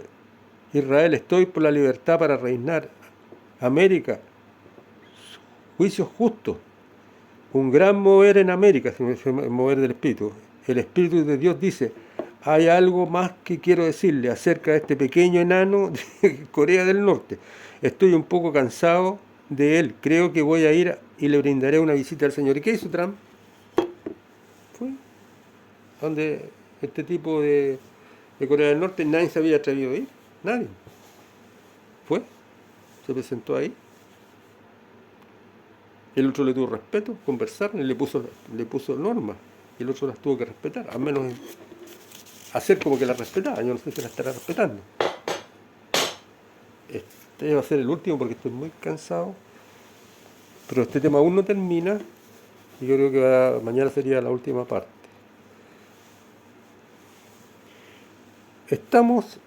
Israel, estoy por la libertad para reinar. América, juicio justo. Un gran mover en América, el mover del Espíritu. El Espíritu de Dios dice, hay algo más que quiero decirle acerca de este pequeño enano de Corea del Norte. Estoy un poco cansado de él. Creo que voy a ir y le brindaré una visita al Señor. ¿Y qué hizo Trump? Fue donde este tipo de Corea del Norte nadie se había atrevido a ir. Nadie. Fue, se presentó ahí. El otro le tuvo respeto, conversaron y le puso normas. Y el otro las tuvo que respetar, al menos hacer como que las respetaba. Yo no sé si las estará respetando. Este va a ser el último porque estoy muy cansado. Pero este tema aún no termina. Y yo creo que mañana sería la última parte. Estamos...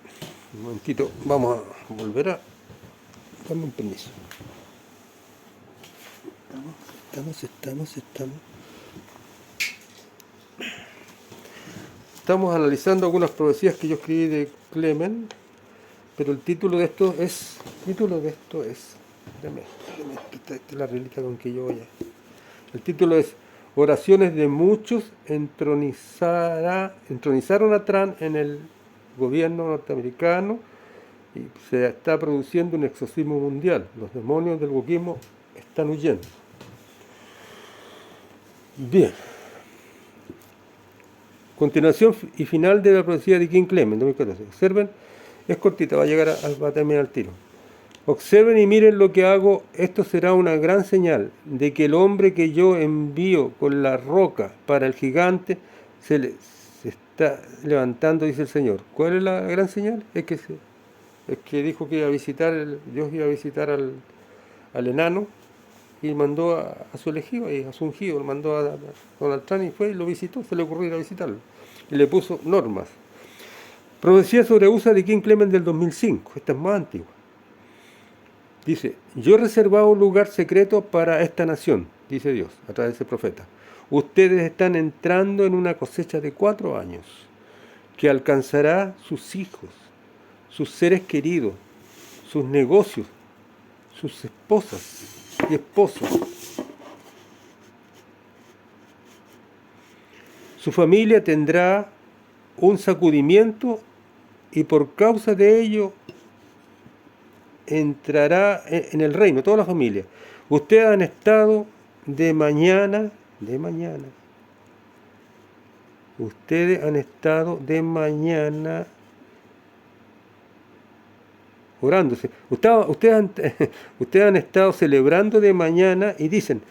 Un momentito, vamos a volver a... Dame un permiso. Estamos analizando algunas profecías que yo escribí de Clemen, pero el título de esto es... Déjame, esta es la reliquia con que yo voy a... El título es Oraciones de muchos entronizaron a Trump en el gobierno norteamericano y se está produciendo un exorcismo mundial. Los demonios del wokismo están huyendo. Bien. Continuación y final de la profecía de King Clement, 2014. Observen, es cortita, va a terminar al tiro. Observen y miren lo que hago, esto será una gran señal de que el hombre que yo envío con la roca para el gigante se está levantando, dice el Señor. ¿Cuál es la gran señal? Es que dijo que iba a visitar, Dios iba a visitar al enano y mandó a su elegido, a su ungido, lo mandó a Donald Trump y fue y lo visitó, se le ocurrió ir a visitarlo. Y le puso normas. Profecía sobre USA de King Clement del 2005, esta es más antigua. Dice, yo he reservado un lugar secreto para esta nación, dice Dios, a través de ese profeta. Ustedes están entrando en una cosecha de 4 años, que alcanzará sus hijos, sus seres queridos, sus negocios, sus esposas y esposos. Su familia tendrá un sacudimiento y por causa de ello entrará en el reino, toda la familia. Ustedes han estado de mañana, ustedes han estado de mañana orándose. Ustedes han estado celebrando de mañana y dicen,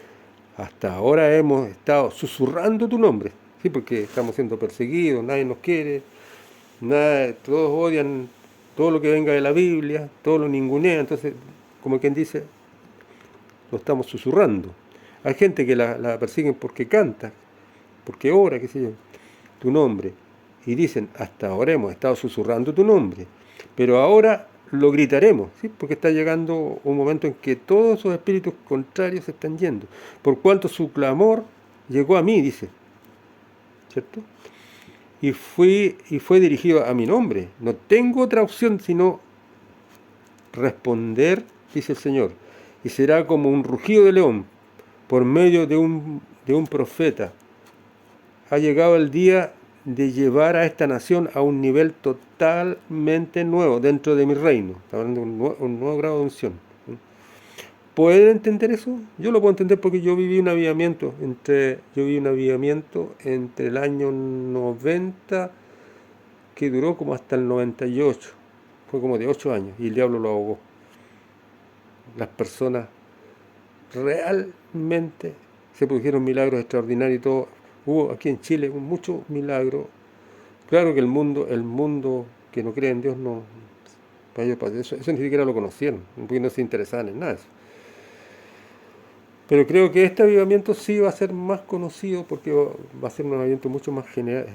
hasta ahora hemos estado susurrando tu nombre. Sí, porque estamos siendo perseguidos, nadie nos quiere, todos odian todo lo que venga de la Biblia, todos lo ningunean, entonces, como quien dice, lo estamos susurrando. Hay gente que la persiguen porque canta, porque ora, qué sé yo, tu nombre. Y dicen, hasta ahora hemos estado susurrando tu nombre, pero ahora lo gritaremos, ¿sí? Porque está llegando un momento en que todos esos espíritus contrarios se están yendo, por cuanto su clamor llegó a mí, dice, ¿cierto? Y fue dirigido a mi nombre. No tengo otra opción sino responder, dice el Señor, y será como un rugido de león por medio de un profeta. Ha llegado el día de llevar a esta nación a un nivel totalmente nuevo dentro de mi reino. Está hablando de un nuevo grado de unción. ¿Pueden entender eso? Yo lo puedo entender porque yo viví un avivamiento entre el año 90 que duró como hasta el 98. Fue como de 8 años y el diablo lo ahogó. Las personas realmente se produjeron milagros extraordinarios y todo. Hubo aquí en Chile muchos milagros. Claro que el mundo que no cree en Dios, no, para ellos, eso ni siquiera lo conocieron, porque no se interesaban en nada de eso. Pero creo que este avivamiento sí va a ser más conocido porque va a ser un avivamiento mucho más general,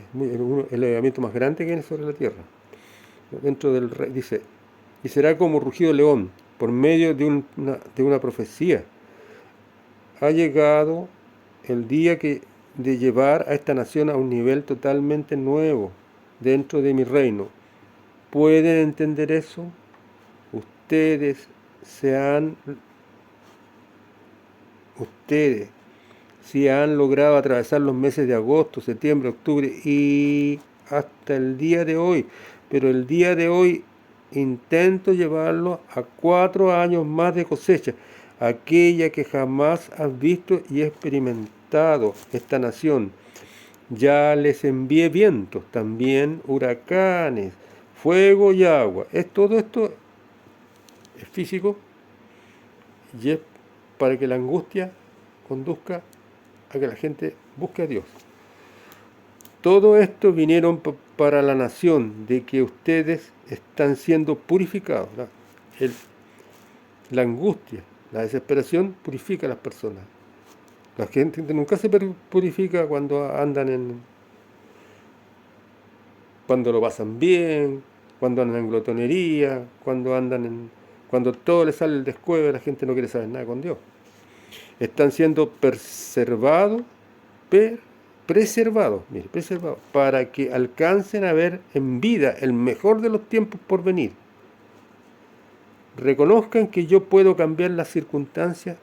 el avivamiento más grande que hay sobre la tierra. Dentro del rey, dice, y será como rugido de león, por medio de una profecía. Ha llegado el día de llevar a esta nación a un nivel totalmente nuevo dentro de mi reino. ¿Pueden entender eso? Ustedes si han logrado atravesar los meses de agosto, septiembre, octubre y hasta el día de hoy, pero el día de hoy intento llevarlo a 4 años más de cosecha, aquella que jamás has visto y experimentado esta nación. Ya les envié vientos, también huracanes, fuego y agua. Todo esto es físico y es para que la angustia conduzca a que la gente busque a Dios. Todo esto vinieron para la nación, de que ustedes están siendo purificados. La angustia, la desesperación purifica a las personas. La gente nunca se purifica cuando cuando lo pasan bien, cuando andan en glotonería, cuando todo les sale el descuido, la gente no quiere saber nada con Dios. Están siendo preservados, para que alcancen a ver en vida el mejor de los tiempos por venir. Reconozcan que yo puedo cambiar las circunstancias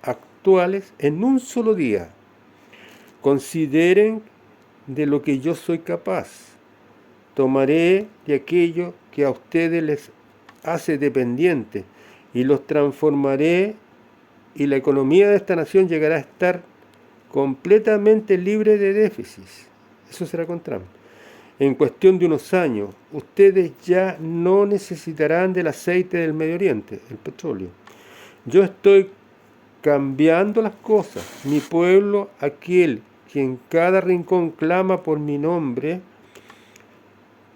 actuales en un solo día. Consideren de lo que yo soy capaz. Tomaré de aquello que a ustedes les hace dependientes y los transformaré, y la economía de esta nación llegará a estar completamente libre de déficit. Eso será con Trump. en cuestión de unos años, ustedes ya no necesitarán del aceite del Medio Oriente, el petróleo. Yo estoy cambiando las cosas. Mi pueblo, aquel que en cada rincón clama por mi nombre,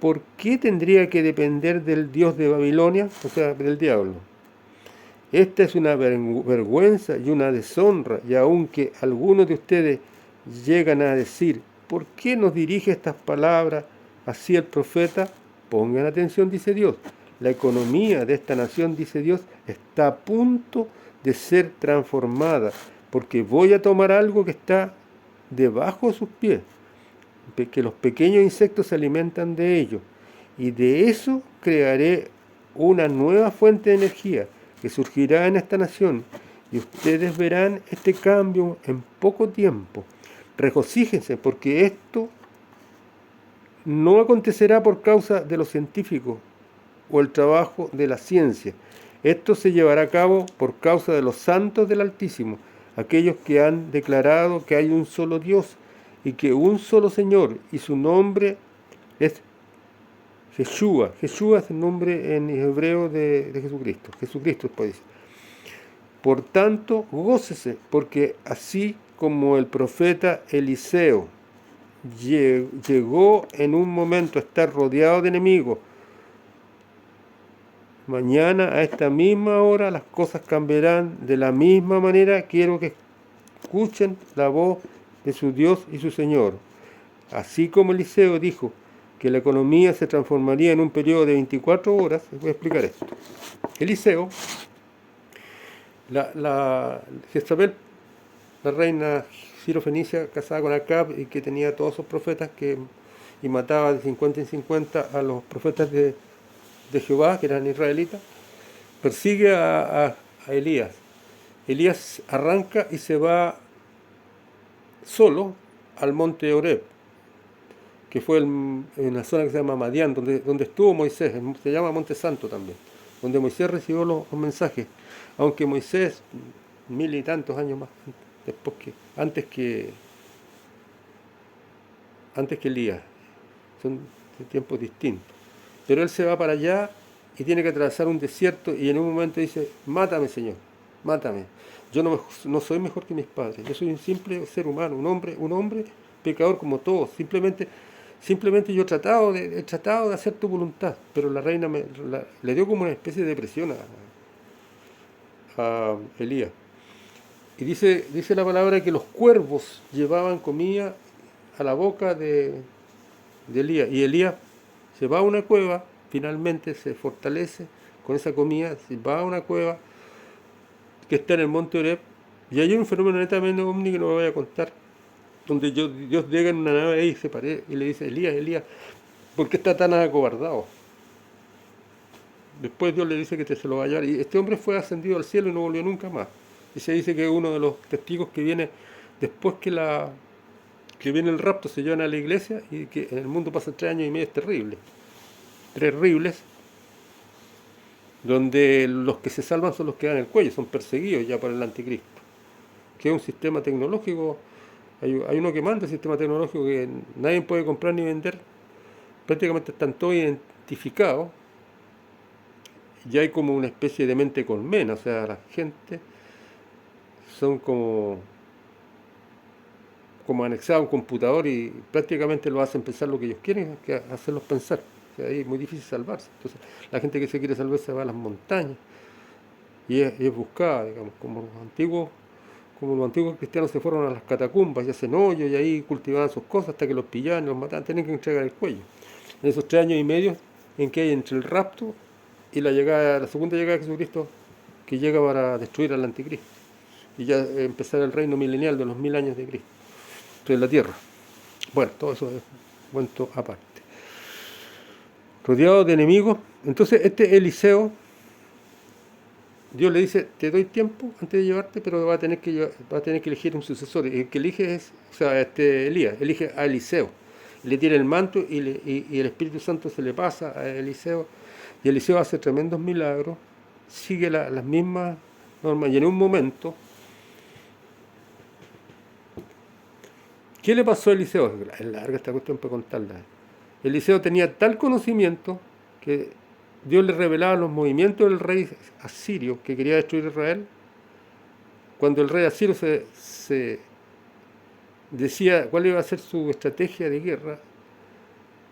¿por qué tendría que depender del Dios de Babilonia? O sea, del diablo. Esta es una vergüenza y una deshonra, y aunque algunos de ustedes llegan a decir, ¿por qué nos dirige estas palabras así el profeta? Pongan atención, dice Dios. La economía de esta nación, dice Dios, está a punto de ser transformada, porque voy a tomar algo que está debajo de sus pies, que los pequeños insectos se alimentan de ello, y de eso crearé una nueva fuente de energía que surgirá en esta nación, y ustedes verán este cambio en poco tiempo. Regocíjense, porque esto no acontecerá por causa de los científicos o el trabajo de la ciencia. Esto se llevará a cabo por causa de los santos del Altísimo, aquellos que han declarado que hay un solo Dios y que un solo Señor, y su nombre es Yeshua. Yeshua es el nombre en hebreo de Jesucristo. Jesucristo, pues dice. Por tanto, gócese, porque así como el profeta Eliseo llegó en un momento a estar rodeado de enemigos, mañana a esta misma hora las cosas cambiarán de la misma manera. Quiero que escuchen la voz de su Dios y su Señor. Así como Eliseo dijo que la economía se transformaría en un periodo de 24 horas, les voy a explicar esto. Eliseo, Jezabel, la reina Ciro-Fenicia, casada con Acab, y que tenía todos esos profetas y mataba de 50 en 50 a los profetas de Jehová, que eran israelitas, persigue a Elías. Elías arranca y se va solo al monte Oreb, que fue en la zona que se llama Madián, donde estuvo Moisés, se llama Monte Santo también, donde Moisés recibió los mensajes, aunque Moisés, 1000 y tantos años más, antes que Elías, son tiempos distintos. Pero él se va para allá y tiene que atravesar un desierto, y en un momento dice, mátame, Señor, mátame. Yo no soy mejor que mis padres, yo soy un simple ser humano, un hombre pecador como todos. Simplemente yo he tratado de hacer tu voluntad. Pero la reina le dio como una especie de depresión a Elías. Y dice la palabra que los cuervos llevaban comida a la boca de Elías. Y Elías se va a una cueva, finalmente se fortalece con esa comida, se va a una cueva que está en el monte Oreb, y hay un fenómeno netamente ovni que no me voy a contar, donde Dios llega en una nave y se paré y le dice, Elías, ¿por qué está tan acobardado? Después Dios le dice que se lo va a llevar, y este hombre fue ascendido al cielo y no volvió nunca más. Y se dice que uno de los testigos que viene después que viene el rapto, se llevan a la iglesia, y que en el mundo pasan 3 años y medio terribles, donde los que se salvan son los que dan el cuello, son perseguidos ya por el anticristo, que es un sistema tecnológico. Hay uno que manda el sistema tecnológico que nadie puede comprar ni vender, prácticamente están todos identificados, y hay como una especie de mente colmena, o sea, la gente son como anexados a un computador, y prácticamente lo hacen pensar lo que ellos quieren, que hacerlos pensar. O sea, ahí es muy difícil salvarse. Entonces, la gente que se quiere salvar se va a las montañas y es buscada, digamos, como los antiguos cristianos se fueron a las catacumbas y hacen hoyos y ahí cultivaban sus cosas hasta que los pillaban y los mataban, tenían que entregar el cuello. En esos 3 años y medio en que hay entre el rapto y la segunda llegada de Jesucristo, que llega para destruir al anticristo y ya empezar el reino milenial de los 1000 años de Cristo en la tierra. Bueno, todo eso es cuento aparte. Rodeado de enemigos. Entonces Eliseo, Dios le dice, te doy tiempo antes de llevarte, pero va a tener que elegir un sucesor. Y el que elige es, Elías, elige a Eliseo. Le tiene el manto y el Espíritu Santo se le pasa a Eliseo. Y Eliseo hace tremendos milagros, sigue las mismas normas, y en un momento, ¿qué le pasó a Eliseo? Es larga esta cuestión para contarla. Eliseo tenía tal conocimiento que Dios le revelaba los movimientos del rey asirio que quería destruir Israel. Cuando el rey asirio se decía cuál iba a ser su estrategia de guerra,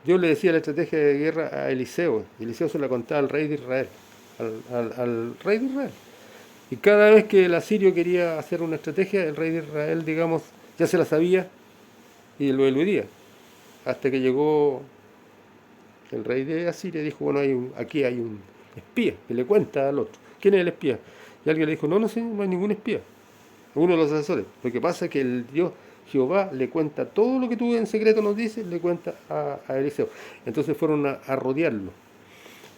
Dios le decía la estrategia de guerra a Eliseo, y Eliseo se la contaba al rey de Israel, al rey de Israel. Y cada vez que el asirio quería hacer una estrategia, el rey de Israel, digamos, ya se la sabía y lo eludía. Hasta que llegó el rey de Asiria y dijo, bueno, aquí hay un espía que le cuenta al otro. ¿Quién es el espía? Y alguien le dijo, no, señor, no hay ningún espía. Uno de los asesores. Lo que pasa es que el Dios Jehová le cuenta todo lo que tú en secreto nos dices, le cuenta a Eliseo. Entonces fueron a rodearlo.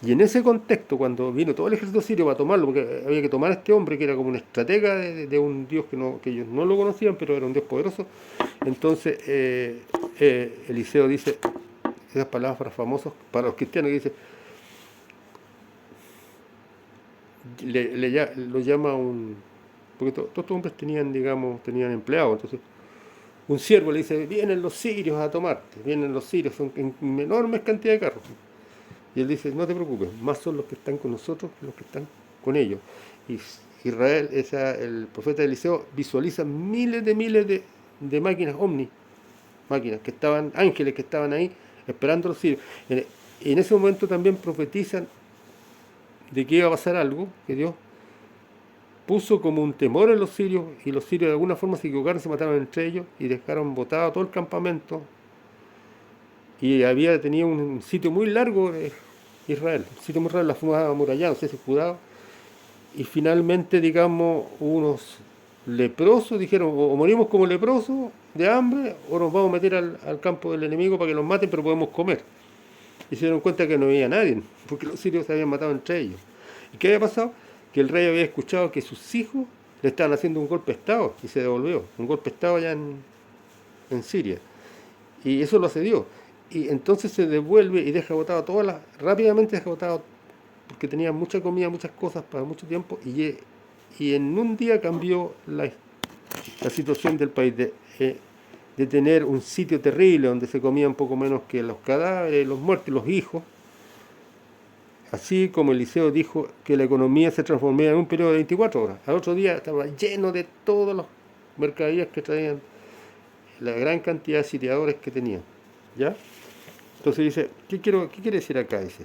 Y en ese contexto, cuando vino todo el ejército sirio para tomarlo, porque había que tomar a este hombre que era como un estratega de un Dios que ellos no lo conocían, pero era un Dios poderoso, entonces Eliseo dice esas palabras famosas para los cristianos, que dice, lo llama un... Porque todos estos hombres tenían, digamos, tenían empleados, entonces un siervo le dice, vienen los sirios a tomarte, vienen los sirios, son en enormes cantidades de carros. Y él dice, no te preocupes, más son los que están con nosotros que los que están con ellos. Y Israel, el profeta Eliseo, visualiza miles de máquinas ovni, máquinas que estaban, ángeles que estaban ahí esperando a los sirios. Y en ese momento también profetizan de que iba a pasar algo, que Dios puso como un temor en los sirios, y los sirios de alguna forma se equivocaron, se mataron entre ellos y dejaron botado todo el campamento. Y tenía un sitio muy largo de Israel, un sitio muy largo, la famosa muralla, no sé si es Judá. Y finalmente, digamos, unos leprosos dijeron, o morimos como leprosos de hambre, o nos vamos a meter al campo del enemigo para que nos maten, pero podemos comer. Y se dieron cuenta que no había nadie, porque los sirios se habían matado entre ellos. ¿Y qué había pasado? Que el rey había escuchado que sus hijos le estaban haciendo un golpe de Estado, y se devolvió, un golpe de Estado allá en Siria. Y eso lo cedió. Y entonces se devuelve y deja botado rápidamente deja botado, porque tenía mucha comida, muchas cosas para mucho tiempo, y en un día cambió la situación del país, de tener un sitio terrible donde se comía un poco menos que los cadáveres, los muertos y los hijos, así como Eliseo dijo que la economía se transformaba en un periodo de 24 horas. Al otro día estaba lleno de todas las mercaderías que traían, la gran cantidad de sitiadores que tenían. ¿Ya? Entonces dice, ¿qué quiere decir acá? Dice,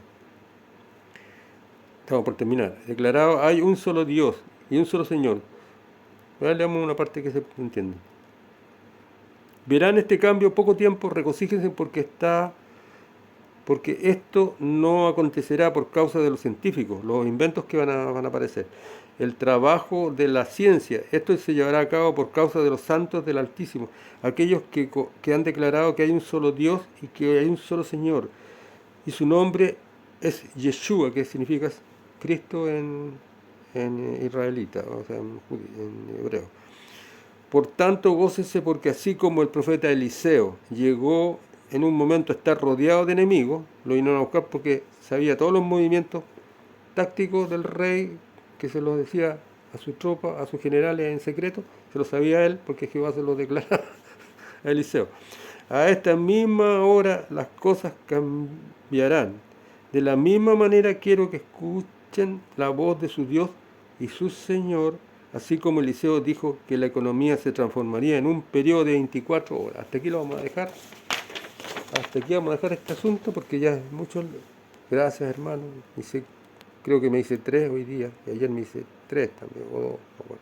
estamos por terminar. Declarado, hay un solo Dios y un solo Señor. Ahora leamos una parte que se entiende. Verán este cambio poco tiempo, regocíjense porque esto no acontecerá por causa de los científicos, los inventos que van a aparecer. El trabajo de la ciencia, esto se llevará a cabo por causa de los santos del Altísimo, aquellos que han declarado que hay un solo Dios y que hay un solo Señor. Y su nombre es Yeshua, que significa Cristo en israelita, o sea, en hebreo. Por tanto, gócense porque así como el profeta Eliseo llegó en un momento a estar rodeado de enemigos, lo vinieron a buscar porque sabía todos los movimientos tácticos del rey, que se los decía a sus tropas, a sus generales en secreto, se lo sabía él porque Jehová se lo declara a Eliseo. A esta misma hora las cosas cambiarán. De la misma manera quiero que escuchen la voz de su Dios y su Señor, así como Eliseo dijo que la economía se transformaría en un periodo de 24 horas. Hasta aquí lo vamos a dejar. Hasta aquí vamos a dejar este asunto porque ya es mucho. Gracias, hermano. Creo que me hice 3 hoy día, y ayer me hice 3 también, o 2. Bueno.